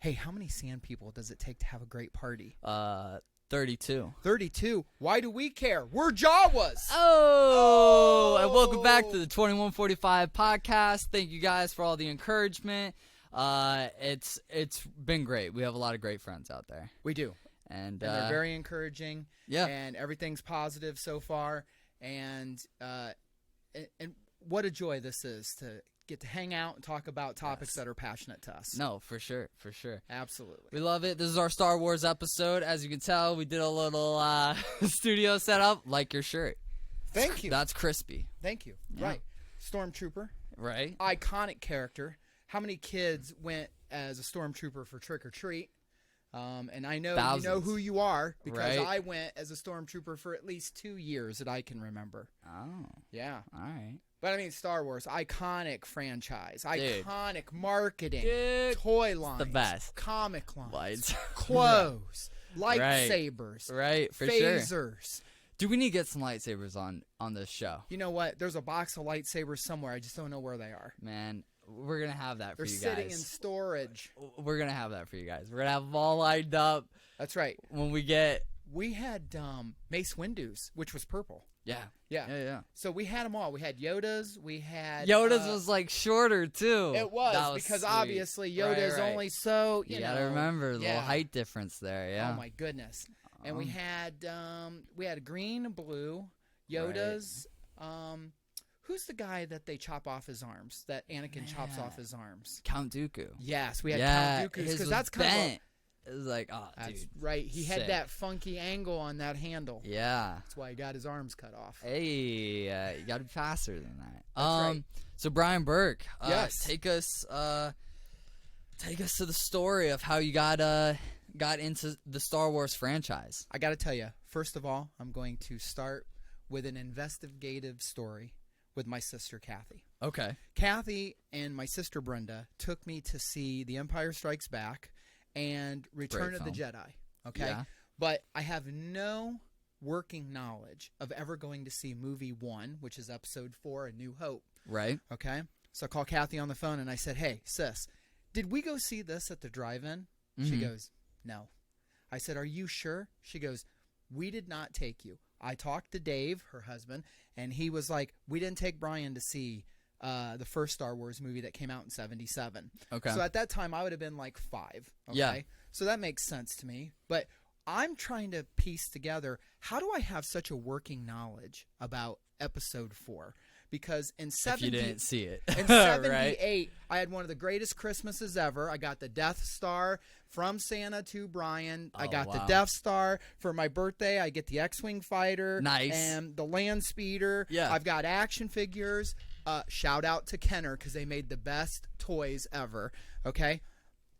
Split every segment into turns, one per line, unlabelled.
Hey, how many sand people does it take to have a great party?
32.
32. Why do we care? We're Jawas.
And welcome back to the 2145 podcast. Thank you guys for all the encouragement. It's been great. We have a lot of great friends out there.
We do.
And
they're very encouraging.
Yeah.
And everything's positive so far. And what a joy this is to get to hang out and talk about topics that are passionate to us.
No, for sure. For sure.
Absolutely.
We love it. This is our Star Wars episode. As you can tell, we did a little studio setup. Like your shirt.
Thank you.
That's crispy.
Thank you.
Yeah.
Right. Stormtrooper.
Right.
Iconic character. How many kids went as a Stormtrooper for Trick or Treat? And I know
Thousands.
you know who you are because
Right.
I went as a Stormtrooper for at least 2 years that I can remember.
Oh.
Yeah.
All right.
But I mean, Star Wars, iconic franchise,
Dude.
iconic marketing,
Dude.
toy lines,
the best.
comic lines,
Lights.
clothes,
Right.
lightsabers,
Right, for sure.
phasers.
Do we need to get some lightsabers on this show?
You know what? There's a box of lightsabers somewhere. I just don't know where they are.
Man, we're going to have that for
They're
you guys.
sitting in storage.
We're going to have that for you guys. We're going to have them all lined up
That's right.
when we get...
We had Mace Windu's, which was purple.
Yeah.
Yeah.
Yeah.
So we had them all. We had Yoda's. We had
Yoda's was like shorter too.
It was
That
because
sweet.
obviously Yoda's
Right.
only so
You
know.
gotta remember the
yeah.
little height difference there. Yeah.
Oh my goodness! And we had green, blue, Yoda's. Who's the guy that they chop off his arms? That Anakin chops off his arms.
Count Dooku.
Yes, we had
Yeah,
Count Dooku's
his
because
was
that's kind
bent. It was like, oh,
that's
dude.
right. He
Sick.
had that funky angle on that handle.
Yeah.
That's why he got his arms cut off.
Hey, you gotta be faster than that.
That's right.
So Brian Burke,
Yes.
take us to the story of how you got into the Star Wars franchise.
I got to tell you, first of all, I'm going to start with an investigative story with my sister Kathy.
Okay.
Kathy and my sister Brenda took me to see The Empire Strikes Back and Return
Great
of the
film.
Jedi. Okay?
Yeah.
But I have no working knowledge of ever going to see movie 1, which is episode 4, A New Hope.
Right.
Okay? So I called Kathy on the phone and I said, hey, sis, did we go see this at the drive-in? She
Mhm.
goes, no. I said, are you sure? She goes, we did not take you. I talked to Dave, her husband, and he was like, we didn't take Brian to see the first Star Wars movie that came out in 1977.
Okay.
So at that time, I would have been like 5. Okay?
Yeah.
So that makes sense to me. But I'm trying to piece together, how do I have such a working knowledge about episode 4? Because in
If you didn't see it.
in
Right.
78, I had one of the greatest Christmases ever. I got the Death Star from Santa to Brian. I
Oh,
got the
wow.
Death Star. For my birthday, I get the X-Wing fighter.
Nice.
And the Land Speeder.
Yeah.
I've got action figures. Shout out to Kenner because they made the best toys ever. Okay?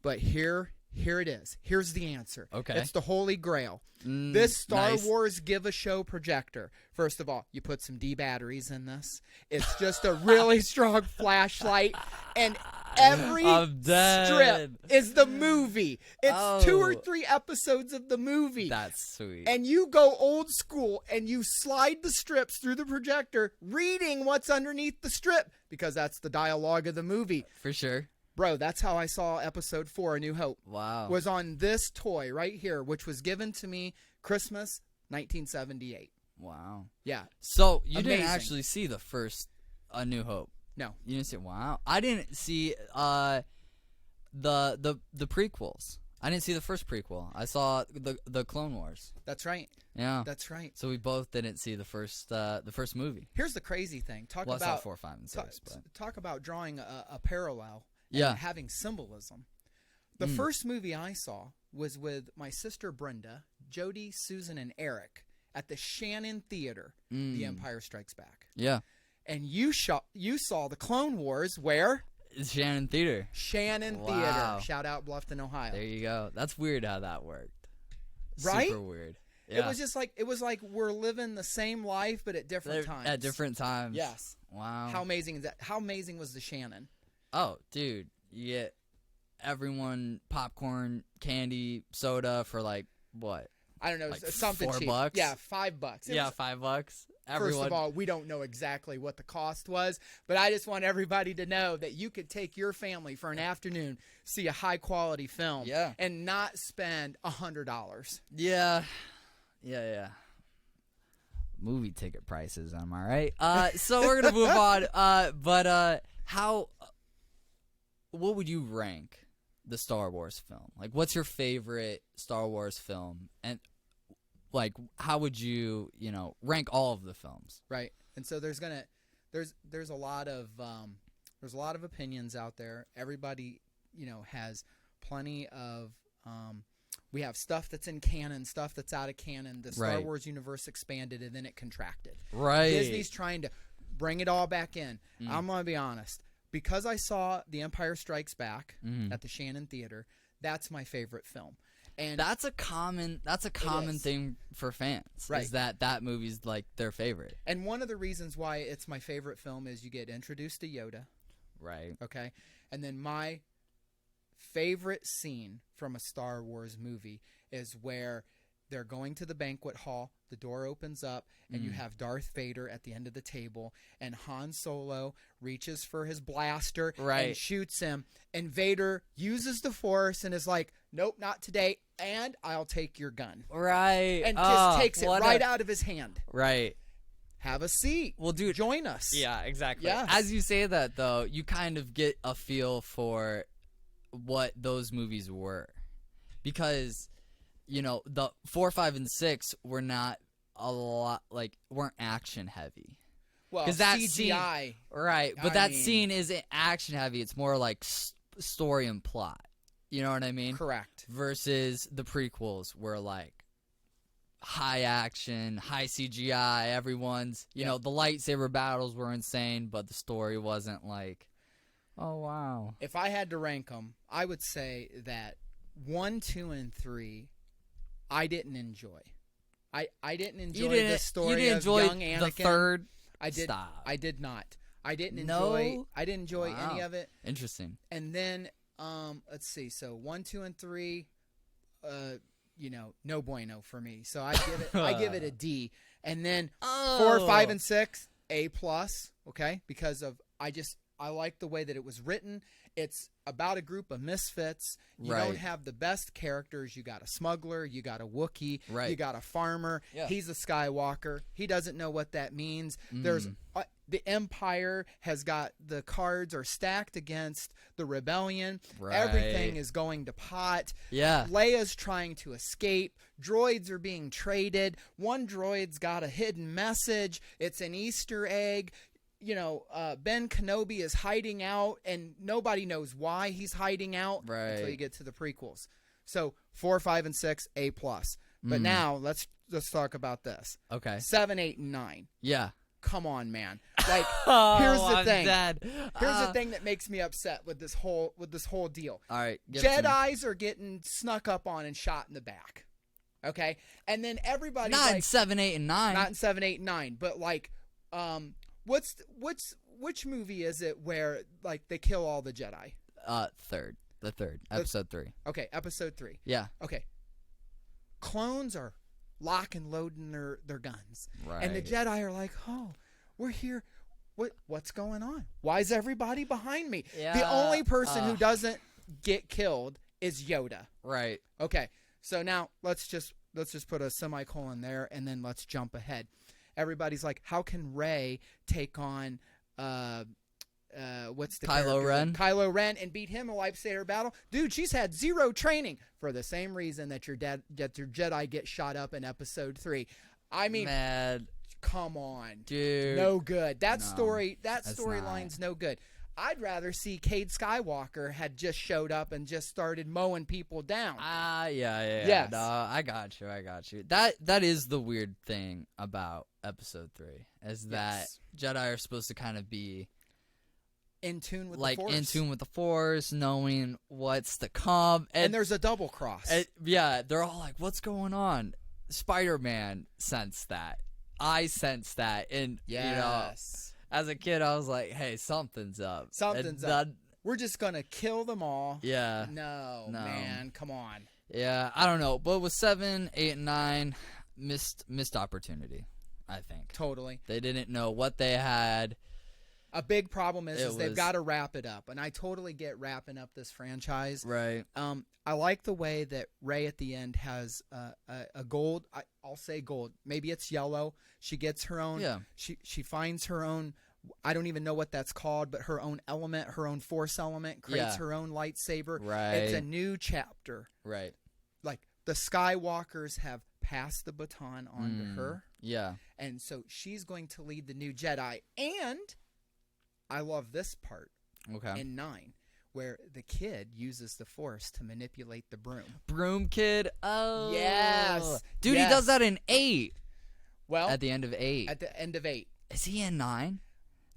But here it is. Here's the answer.
Okay.
It's the Holy Grail. This Star
nice.
Wars Give-A-Show projector. First of all, you put some D batteries in this. It's just a really strong flashlight. And every
I'm dead.
strip is the movie. It's 2 or
Oh.
3 episodes of the movie.
That's sweet.
And you go old school and you slide the strips through the projector, reading what's underneath the strip because that's the dialogue of the movie.
For sure.
Bro, that's how I saw episode 4, A New Hope.
Wow.
Was on this toy right here, which was given to me Christmas 1978.
Wow.
Yeah.
So you didn't
Amazing.
actually see the first A New Hope.
No.
You didn't see. Wow. I didn't see the prequels. I didn't see the first prequel. I saw the Clone Wars.
That's right.
Yeah.
That's right.
So we both didn't see the first movie.
Here's the crazy thing. Talk
Well, I saw
about
4, 5, and 6. But
talk about drawing a parallel
Yeah.
and having symbolism. The first movie I saw was with my sister Brenda, Jody, Susan, and Eric at the Shannon Theater, The Empire Strikes Back.
Yeah.
And you saw the Clone Wars where?
It's Shannon Theater.
Shannon
Wow.
Theater. Shout out Bluffton, Ohio.
There you go. That's weird how that worked.
Right?
Super weird. Yeah.
It was like we're living the same life but at different times.
At different times.
Yes.
Wow.
How amazing is that? How amazing was the Shannon?
Oh, dude. You get everyone popcorn, candy, soda for like what?
I don't know,
Like
something cheap.
$4?
Yeah, $5. It
Yeah,
was
$5. everyone.
First of all, we don't know exactly what the cost was, but I just want everybody to know that you could take your family for an afternoon, see a high-quality film, and not spend $100.
Yeah. Movie ticket prices, am I right? So we're going to move on. But what would you rank the Star Wars film? Like, what's your favorite Star Wars film? And like, how would you, rank all of the films?
Right. And so there's a lot of opinions out there. Everybody, has plenty of we have stuff that's in canon, stuff that's out of canon. The Star Wars universe expanded and then it contracted.
Right.
Disney's trying to bring it all back in. I'm going to be honest. Because I saw The Empire Strikes Back at the Shannon Theater, that's my favorite film. And
that's a common thing for fans.
Right.
Is that movie's like their favorite.
And one of the reasons why it's my favorite film is you get introduced to Yoda.
Right.
Okay. And then my favorite scene from a Star Wars movie is where they're going to the banquet hall, the door opens up, and you have Darth Vader at the end of the table, and Han Solo reaches for his blaster and shoots him, and Vader uses the Force and is like, nope, not today, and I'll take your gun.
Right.
And just takes it right out of his hand.
Right.
Have a seat.
Well, dude,
join us.
Yeah, exactly.
Yes.
As you say that, though, you kind of get a feel for what those movies were. Because, the 4, 5, and 6 were not weren't action heavy.
Well,
because that
CGI.
Scene, right, but scene isn't action heavy. It's more like story and plot. You know what I mean?
Correct.
Versus the prequels were like high action, high CGI. Everyone's, the lightsaber battles were insane, but the story wasn't like, oh, wow.
If I had to rank them, I would say that 1, 2, and 3, I didn't enjoy. I didn't enjoy the story of young Anakin.
The third.
Stop. I did not. I didn't enjoy. I didn't enjoy any of it.
Interesting.
And then, let's see. So 1, 2, and 3, no bueno for me. So I give it a D. And then 4, 5, and 6, A+. Okay, because of I like the way that it was written. It's about a group of misfits. You don't have the best characters. You got a smuggler. You got a Wookiee.
Right.
You got a farmer. Yeah. He's a Skywalker. He doesn't know what that means. There's the Empire has got the cards are stacked against the rebellion.
Right.
Everything is going to pot.
Yeah.
Leia's trying to escape. Droids are being traded. One droid's got a hidden message. It's an Easter egg. Ben Kenobi is hiding out, and nobody knows why he's hiding out until you get to the prequels. So 4, 5, and 6, A+. But now let's talk about this.
Okay.
7, 8, and 9.
Yeah.
Come on, man. Like,
here's
the thing.
Dead.
Here's the thing that makes me upset with this whole deal.
All right.
Jedis are getting snuck up on and shot in the back. Okay, and then everybody's
not in 7, 8, and 9.
Not in 7, 8, and 9, but like, which movie is it where like they kill all the Jedi?
The third, episode 3.
Okay, episode 3.
Yeah.
Okay. Clones are lock and loading their guns,
right?
And the Jedi are like, "Oh, we're here. What's going on? Why is everybody behind me?"
Yeah.
The only person who doesn't get killed is Yoda.
Right.
Okay. So now let's just put a semicolon there, and then let's jump ahead. Everybody's like, how can Rey take on what's the
Kylo Ren?
Kylo Ren and beat him in a lightsaber battle? Dude, she's had 0 training for the same reason that your Jedi get shot up in episode 3. I mean,
man,
come on,
dude,
no good. That storyline's no good. I'd rather see Cade Skywalker had just showed up and just started mowing people down.
Yeah.
Yes.
No, I got you. That is the weird thing about episode 3 is that Jedi are supposed to kind of be
in tune with the Force.
In tune with the Force, knowing what's to come. And
there's a double cross.
They're all like, what's going on? Spider-Man sensed that. I sensed that. And, as a kid, I was like, hey, something's up.
Something's up. We're just going to kill them all.
Yeah.
No, man. Come on.
Yeah, I don't know. But with 7, 8, and 9, missed opportunity. I think.
Totally.
They didn't know what they had.
A big problem is they've got to wrap it up, and I totally get wrapping up this franchise.
Right.
I like the way that Rey at the end has a gold. I'll say gold. Maybe it's yellow. She gets her own.
Yeah.
She finds her own. I don't even know what that's called, but her own element, her own force element, creates her own lightsaber.
Right.
It's a new chapter.
Right.
Like the Skywalkers have passed the baton on to her.
Yeah.
And so she's going to lead the new Jedi. And I love this part in 9, where the kid uses the Force to manipulate the broom.
Broom Kid? Oh.
Yes.
Dude,
yes.
he does that in 8.
Well,
at the end of 8.
At the end of 8.
Is he in 9?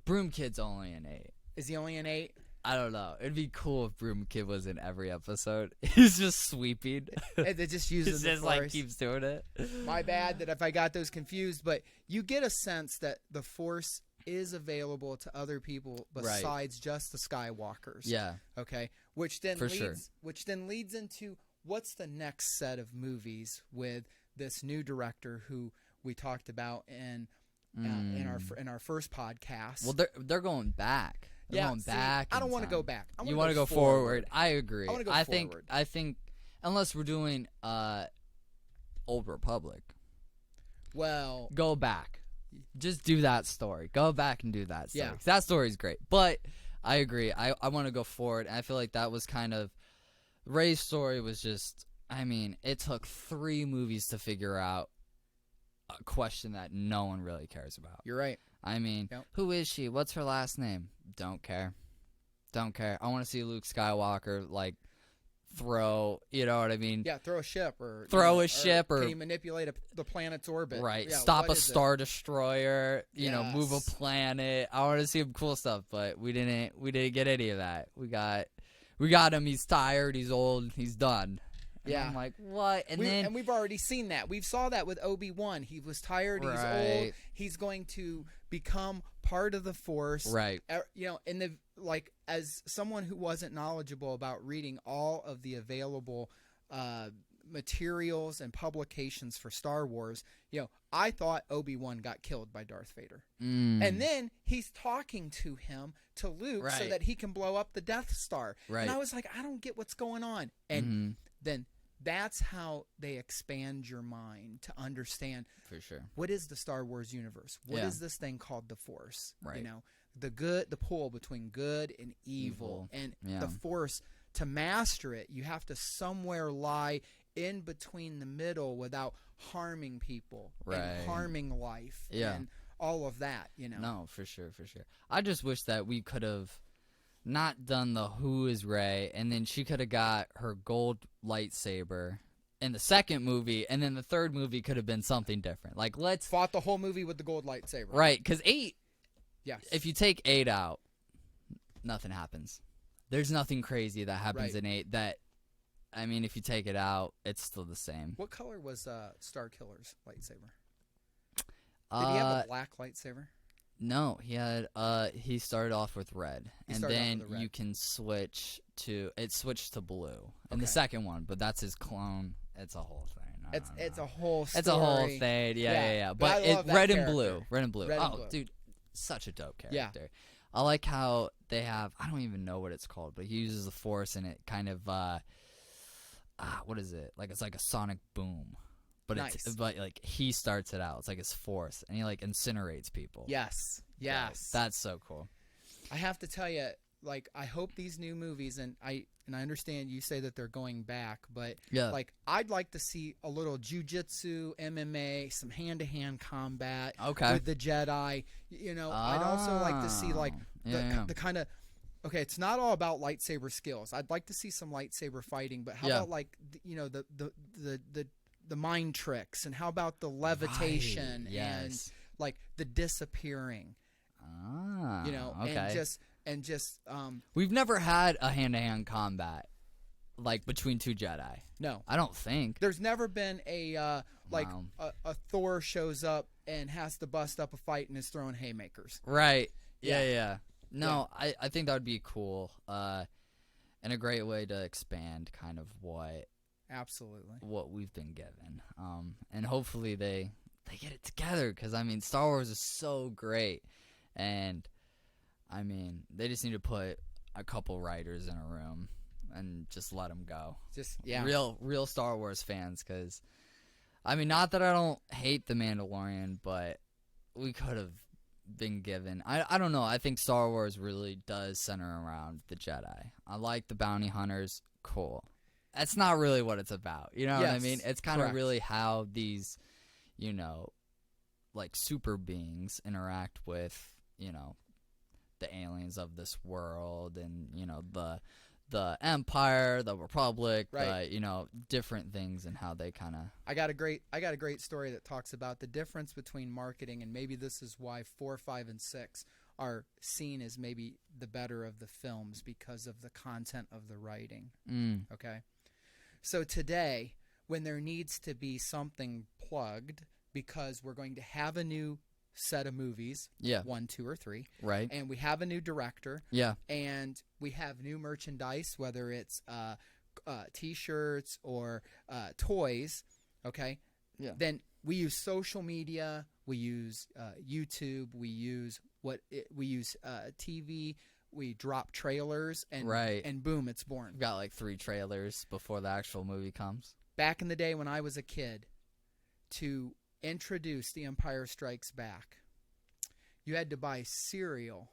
Broom Kid's only in 8.
Is he only in 8?
I don't know. It'd be cool if Broom Kid was in every episode. He's just sweeping.
They just uses the
just
Force.
like keeps doing it.
My bad that if I got those confused, but you get a sense that the Force is available to other people besides just the Skywalkers.
Yeah.
Okay. Which then
sure.
Which then leads into what's the next set of movies with this new director who we talked about in our first podcast.
Well, they're going back. They're going back.
I don't want to go back.
You want to go forward. I agree.
I want to go forward.
I think unless we're doing Old Republic.
Well,
go back. Just do that story. Go back and do that story.
Yeah.
That story's great. But I agree. I want to go forward. I feel like that was kind of Rey's story was just, I mean, it took 3 movies to figure out a question that no one really cares about.
You're right.
I mean, who is she? What's her last name? Don't care. Don't care. I want to see Luke Skywalker, like, throw, you know what I mean?
Yeah, throw a ship or...
Or
can he manipulate the planet's orbit?
Right.
Yeah,
stop a Star Destroyer, you know,
Yes.
move a planet. I want to see him cool stuff, but we didn't get any of that. We got him. He's tired. He's old. He's done. And I'm like, what? And
we've already seen that. We've saw that with Obi-Wan. He was tired. He's old. He's going to become part of the Force.
Right.
You know, as someone who wasn't knowledgeable about reading all of the available materials and publications for Star Wars, you know, I thought Obi-Wan got killed by Darth Vader. And then he's talking to Luke so that he can blow up the Death Star.
Right.
And I was like, I don't get what's going on. And then that's how they expand your mind to understand,
for sure,
what is the Star Wars universe? What is this thing called the Force?
Right.
You know, the pull between good and evil. And the Force, to master it, you have to somewhere lie in between the middle without harming people and harming life and all of that, you know.
No, for sure. I just wish that we could have not done the Who is Rey, and then she could have got her gold lightsaber in the second movie, and then the third movie could have been something different. Like, let's
fought the whole movie with the gold lightsaber.
Right, because 8,
yes.
If you take 8 out, nothing happens. There's nothing crazy that happens in 8 that, I mean, if you take it out, it's still the same.
What color was Starkiller's lightsaber? Did he have a black lightsaber?
No, he had. He started off with red, and then you can switch to. It switched to blue in the second one, but that's his clone. It's a whole thing.
It's a whole story.
It's a whole thing. Yeah. But it's red and blue. Red and blue. Dude, such a dope character.
Yeah.
I like how they have. I don't even know what it's called, but he uses the Force, and it kind of. What is it? Like, it's like a sonic boom. But but like, he starts it out. It's like his Force, and he like incinerates people.
Yes.
That's so cool.
I have to tell you, like, I hope these new movies, and I understand you say that they're going back, but like, I'd like to see a little jujitsu, MMA, some hand-to-hand combat with the Jedi. You know, I'd also like to see like the kind of. Okay, it's not all about lightsaber skills. I'd like to see some lightsaber fighting, but how about like the mind tricks, and how about the levitation and like the disappearing? You know, and just
we've never had a hand-to-hand combat like between 2 Jedi.
No,
I don't think
there's never been a a Thor shows up and has to bust up a fight and is throwing haymakers.
Right. Yeah. No, I think that would be cool, and a great way to expand kind of what
absolutely
what we've been given, and hopefully they they get it together, because I mean, Star Wars is so great, and I mean, they just need to put a couple writers in a room and just let them go.
Just
real Star Wars fans, because I mean, not that I don't hate The Mandalorian, but we could have been given. I don't know. I think Star Wars really does center around the Jedi. I like the bounty hunters. Cool. That's not really what it's about. You know what I mean? It's kind of really how these, you know, like super beings interact with, you know, the aliens of this world, and, you know, the Empire, the Republic, you know, different things, and how they kind of.
I got a great story that talks about the difference between marketing, and maybe this is why 4, 5, and 6 are seen as maybe the better of the films, because of the content of the writing. Okay, so today, when there needs to be something plugged, because we're going to have a new set of movies, 1, 2, or 3,
right,
and we have a new director, and we have new merchandise, whether it's t-shirts or toys, okay, then we use social media, we use YouTube, we use TV, we drop trailers, and boom, it's born.
We've got like 3 trailers before the actual movie comes.
Back in the day when I was a kid, to introduce The Empire Strikes Back, you had to buy cereal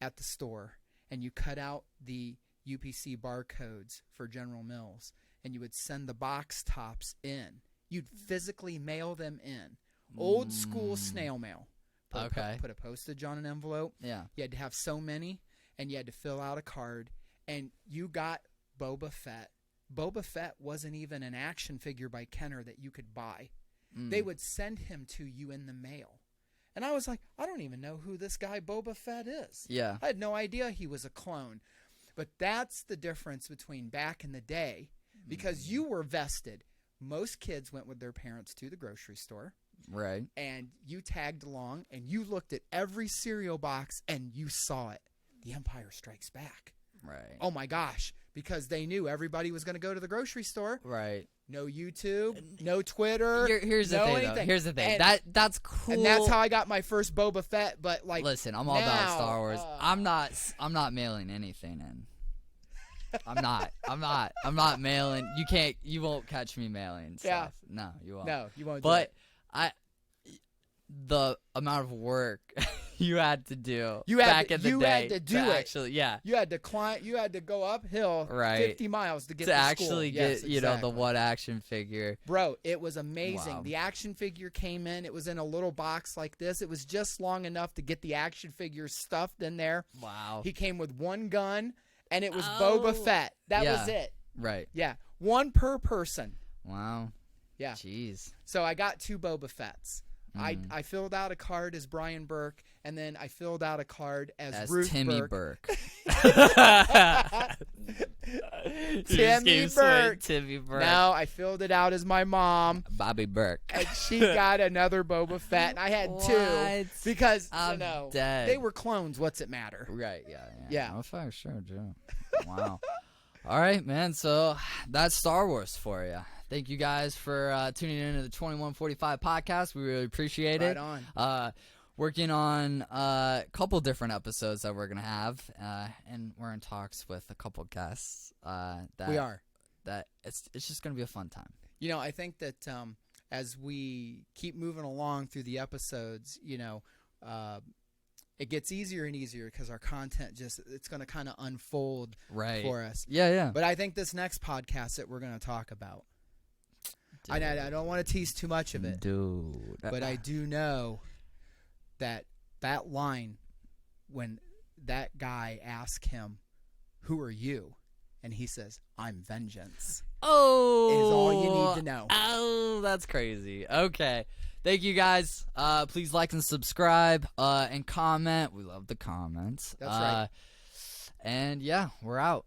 at the store, and you cut out the UPC barcodes for General Mills, and you would send the box tops in. You'd physically mail them in. Old school snail mail. Put a postage on an envelope.
Yeah.
You had to have so many, and you had to fill out a card, and you got Boba Fett. Boba Fett wasn't even an action figure by Kenner that you could buy. They would send him to you in the mail. And I was like, I don't even know who this guy Boba Fett is.
Yeah.
I had no idea he was a clone. But that's the difference between back in the day, because you were vested. Most kids went with their parents to the grocery store.
Right.
And you tagged along, and you looked at every cereal box, and you saw it. The Empire Strikes Back.
Right.
Oh, my gosh. Because they knew everybody was going to go to the grocery store.
Right.
No YouTube, no Twitter.
Here's the thing,
anything.
though. Here's the thing.
And
That's cool.
And that's how I got my first Boba Fett. But like,
listen, I'm all about Star Wars. I'm not mailing anything in. I'm not mailing. You won't catch me mailing stuff. No, you won't.
No, you won't.
But the amount of work you had to do back in the day.
You had to do it.
Actually, yeah.
You had to climb. You had to go uphill 50 miles to get to
actually
school.
get you know, the one action figure.
Bro, it was amazing.
Wow.
The action figure came in. It was in a little box like this. It was just long enough to get the action figure stuffed in there.
Wow.
He came with one gun, and it was Boba Fett. That was it.
Right.
Yeah. One per person.
Wow.
Yeah.
Jeez.
So I got 2 Boba Fetts. I filled out a card as Brian Burke, and then I filled out a card as Ruth
Timmy
Burke.
Timmy Burke. Timmy Burke.
No, I filled it out as my mom,
Bobby Burke.
and she got another Boba Fett, and I had 2 because
dead.
they were clones. What's it matter?
Right? Yeah.
Yeah.
Oh, sure, Joe. Wow. All right, man. So that's Star Wars for you. Thank you guys for tuning in to the 2145 podcast. We really appreciate it.
Right on.
Working on a couple different episodes that we're going to have, and we're in talks with a couple guests.
We are.
That it's just going to be a fun time.
You know, I think that as we keep moving along through the episodes, you know, it gets easier and easier because our content it's going to kind of unfold for us.
Yeah.
But I think this next podcast that we're going to talk about, I don't want to tease too much of it,
dude.
But I do know that line when that guy asks him, "Who are you?" and he says, "I'm vengeance."
Oh,
is all you need to know.
Oh, that's crazy. Okay. Thank you guys. Please like and subscribe and comment. We love the comments.
That's right.
And yeah, we're out.